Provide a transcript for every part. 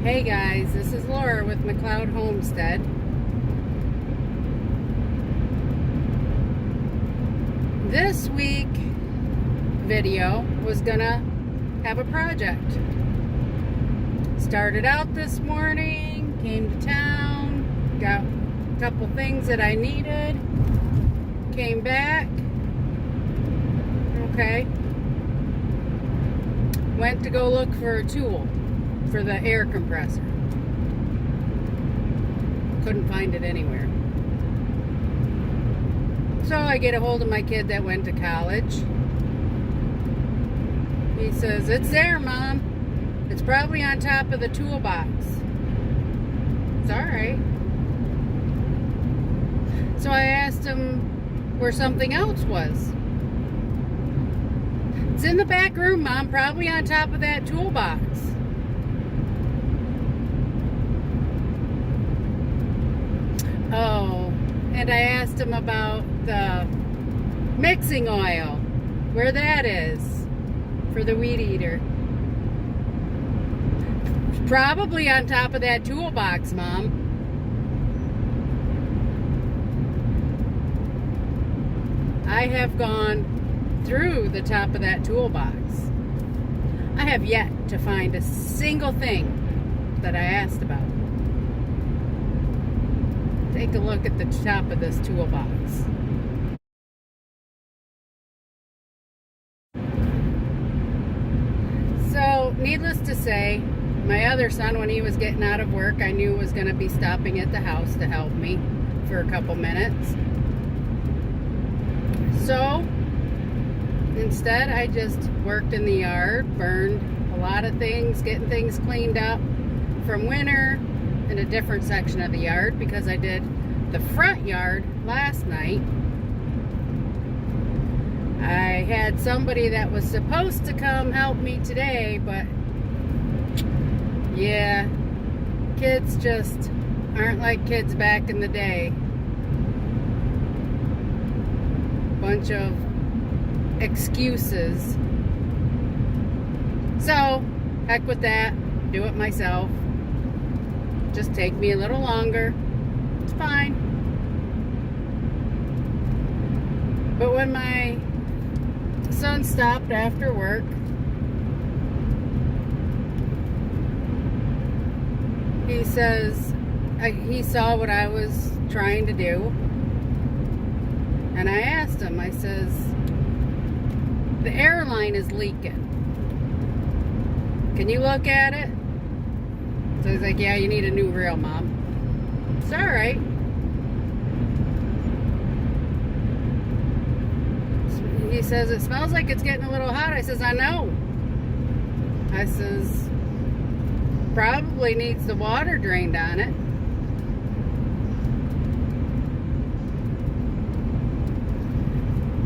Hey guys, this is Laura with McLeod Homestead. This week video was gonna have a project. Started out this morning, came to town, got a couple things that I needed, came back, okay, went to go look for a tool for the air compressor. Couldn't find it anywhere. So I get a hold of my kid that went to college. He says, "It's there, Mom. It's probably on top of the toolbox." It's alright. So I asked him where something else was. "It's in the back room, Mom, probably on top of that toolbox." Oh, and I asked him about the mixing oil, where that is for the weed eater. "It's probably on top of that toolbox, Mom." I have gone through the top of that toolbox. I have yet to find a single thing that I asked about. Take a look at the top of this toolbox. So, needless to say, my other son, when he was getting out of work, I knew was going to be stopping at the house to help me for a couple minutes. So, instead, I just worked in the yard, burned a lot of things, getting things cleaned up from winter in a different section of the yard because I did the front yard last night. I had somebody that was supposed to come help me today, but yeah, kids just aren't like kids back in the day. Bunch of excuses. So, heck with that, do it myself. Just take me a little longer. It's fine. But when my son stopped after work, he says he saw what I was trying to do. And I asked him, I says, "The air line is leaking. Can you look at it?" So he's like, "Yeah, you need a new reel, Mom." It's alright. He says, "It smells like it's getting a little hot." I says, "I know." I says, "Probably needs the water drained on it."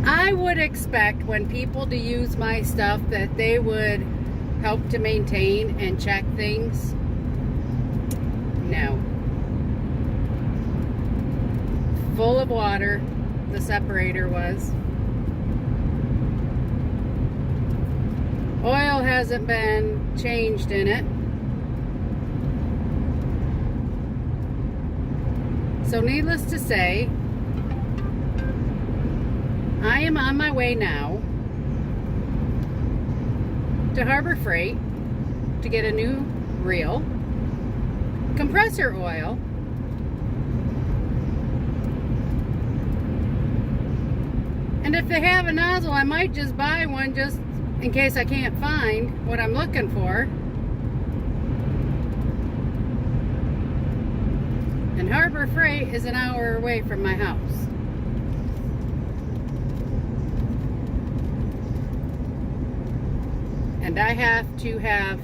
I would expect when people to use my stuff that they would help to maintain and check things. No. Full of water, the separator was. Oil hasn't been changed in it. So needless to say, I am on my way now to Harbor Freight to get a new reel, compressor oil, and if they have a nozzle, I might just buy one just in case I can't find what I'm looking for. And Harbor Freight is an hour away from my house. And I have to have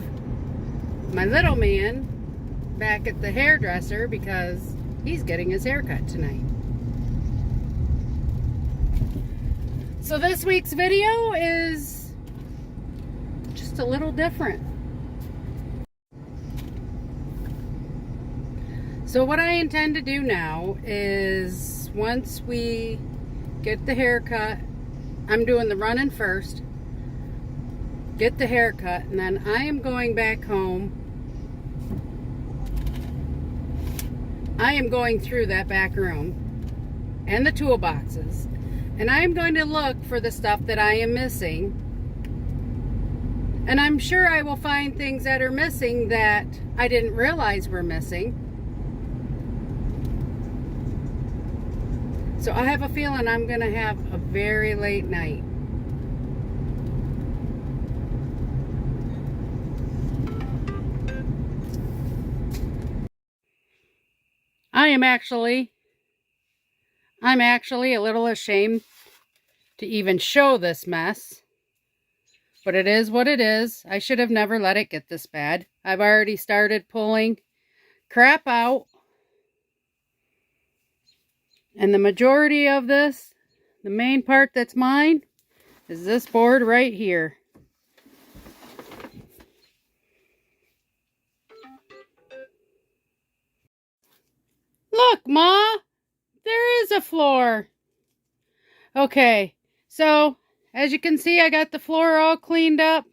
my little man back at the hairdresser because he's getting his haircut tonight. So this week's video is just a little different. So what I intend to do now is once we get the haircut, I'm doing the running first, get the haircut, and then I am going back home I am going through that back room and the toolboxes, and I am going to look for the stuff that I am missing. And I'm sure I will find things that are missing that I didn't realize were missing. So I have a feeling I'm going to have a very late night. I'm actually a little ashamed to even show this mess. But it is what it is. I should have never let it get this bad. I've already started pulling crap out. And the majority of this, the main part that's mine, is this board right here. Look, Ma! There is a floor. Okay, so as you can see, I got the floor all cleaned up.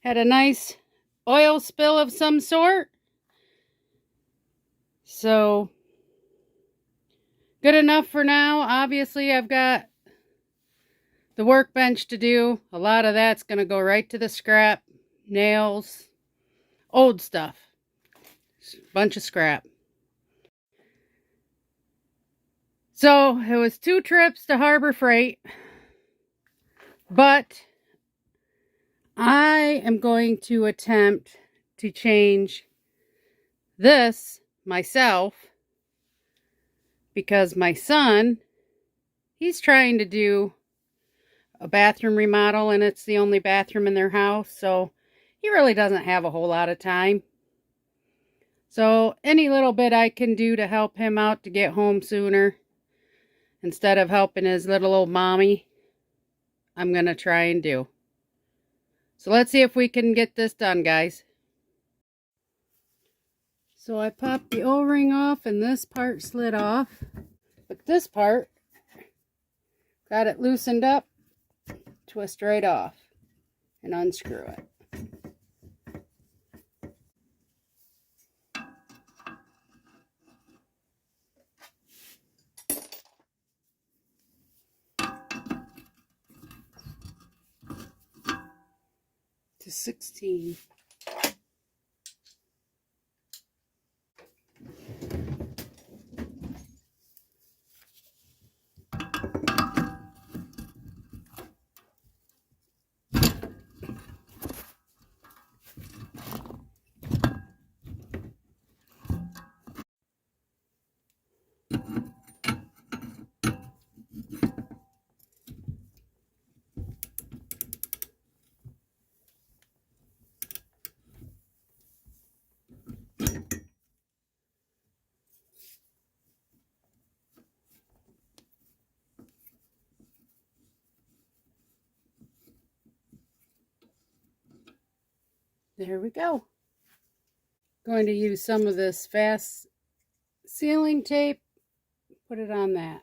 Had a nice oil spill of some sort. So, good enough for now. Obviously, I've got the workbench to do. A lot of that's going to go right to the scrap. Nails. Old stuff. Bunch of scrap. So, it was 2 trips to Harbor Freight. But I am going to attempt to change this myself. Because my son, he's trying to do a bathroom remodel, and it's the only bathroom in their house. So, he really doesn't have a whole lot of time. So, any little bit I can do to help him out to get home sooner, instead of helping his little old mommy, I'm going to try and do. So let's see if we can get this done, guys. So I popped the O-ring off and this part slid off. But this part, got it loosened up, twist right off and unscrew it. To 16. There we go. Going to use some of this fast sealing tape, put it on that.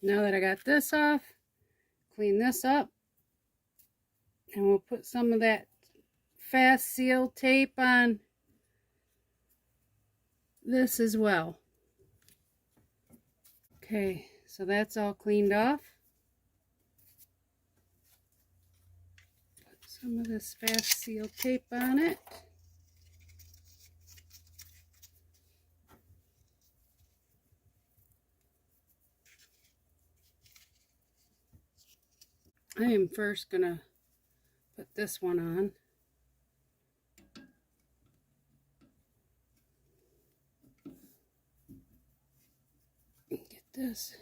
Now that I got this off, clean this up, and we'll put some of that fast seal tape on this as well. Okay, so that's all cleaned off. Put some of this fast seal tape on it. I am first gonna put this one on. Get this.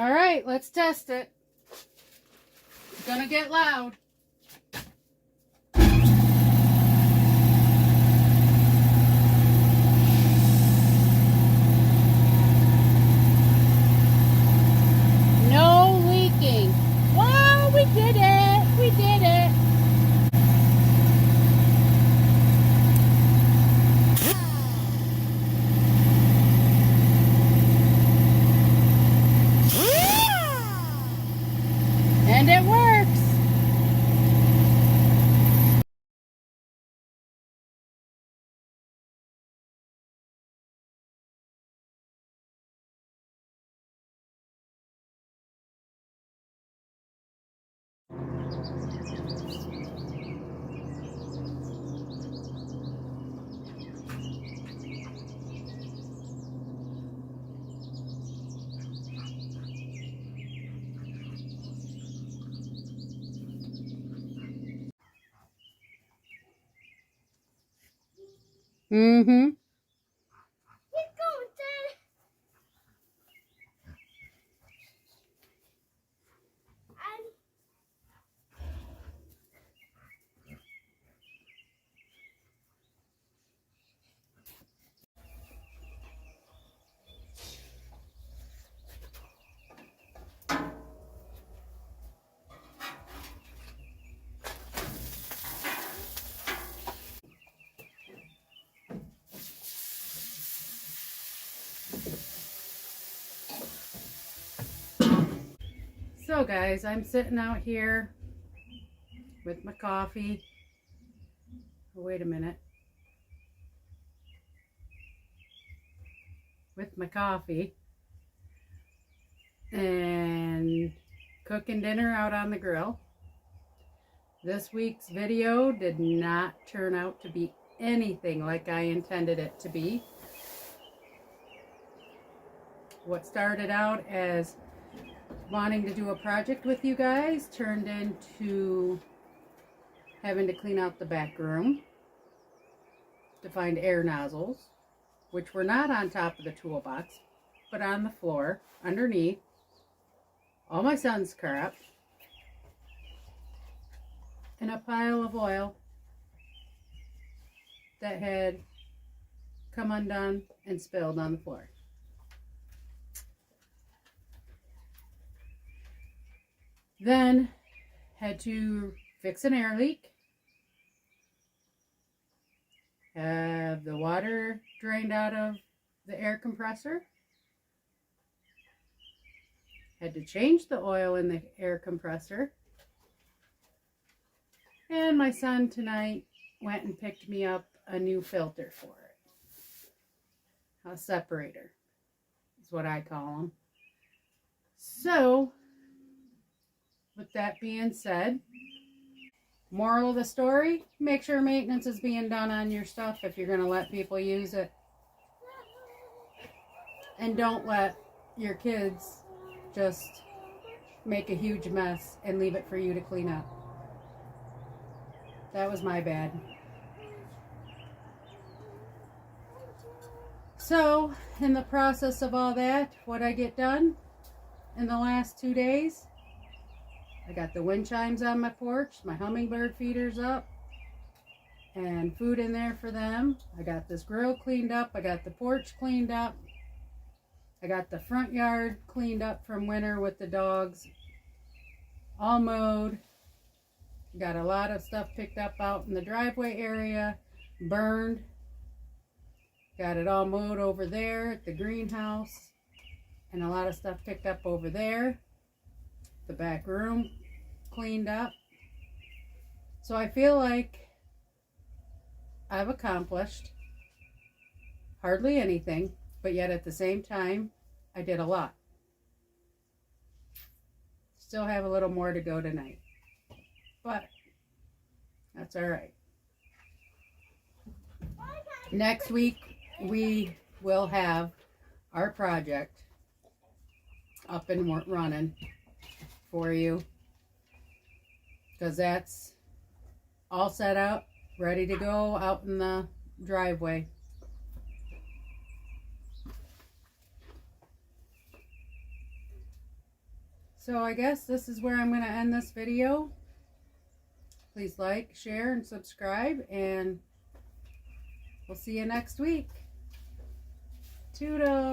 All right, let's test it. It's gonna get loud. No leaking. Whoa, we did it. We did it. And it works. Mm-hmm. So guys, I'm sitting out here with my coffee. Oh, wait a minute. With my coffee and cooking dinner out on the grill. This week's video did not turn out to be anything like I intended it to be. What started out as wanting to do a project with you guys turned into having to clean out the back room to find air nozzles, which were not on top of the toolbox, but on the floor underneath all my son's crap, and a pile of oil that had come undone and spilled on the floor. Then had to fix an air leak, have the water drained out of the air compressor, had to change the oil in the air compressor, and my son tonight went and picked me up a new filter for it. A separator is what I call them. So, with that being said, moral of the story, make sure maintenance is being done on your stuff if you're going to let people use it. And don't let your kids just make a huge mess and leave it for you to clean up. That was my bad. So, in the process of all that, what I get done in the last 2 days, I got the wind chimes on my porch, my hummingbird feeders up, and food in there for them. I got this grill cleaned up. I got the porch cleaned up. I got the front yard cleaned up from winter with the dogs, all mowed. Got a lot of stuff picked up out in the driveway area, burned. Got it all mowed over there at the greenhouse, and a lot of stuff picked up over there. The back room cleaned up. So I feel like I've accomplished hardly anything, but yet at the same time, I did a lot. Still have a little more to go tonight, but that's all right. Next week, we will have our project up and running for you, because that's all set up, ready to go out in the driveway. So I guess this is where I'm going to end this video. Please like, share, and subscribe, and we'll see you next week. Toodles!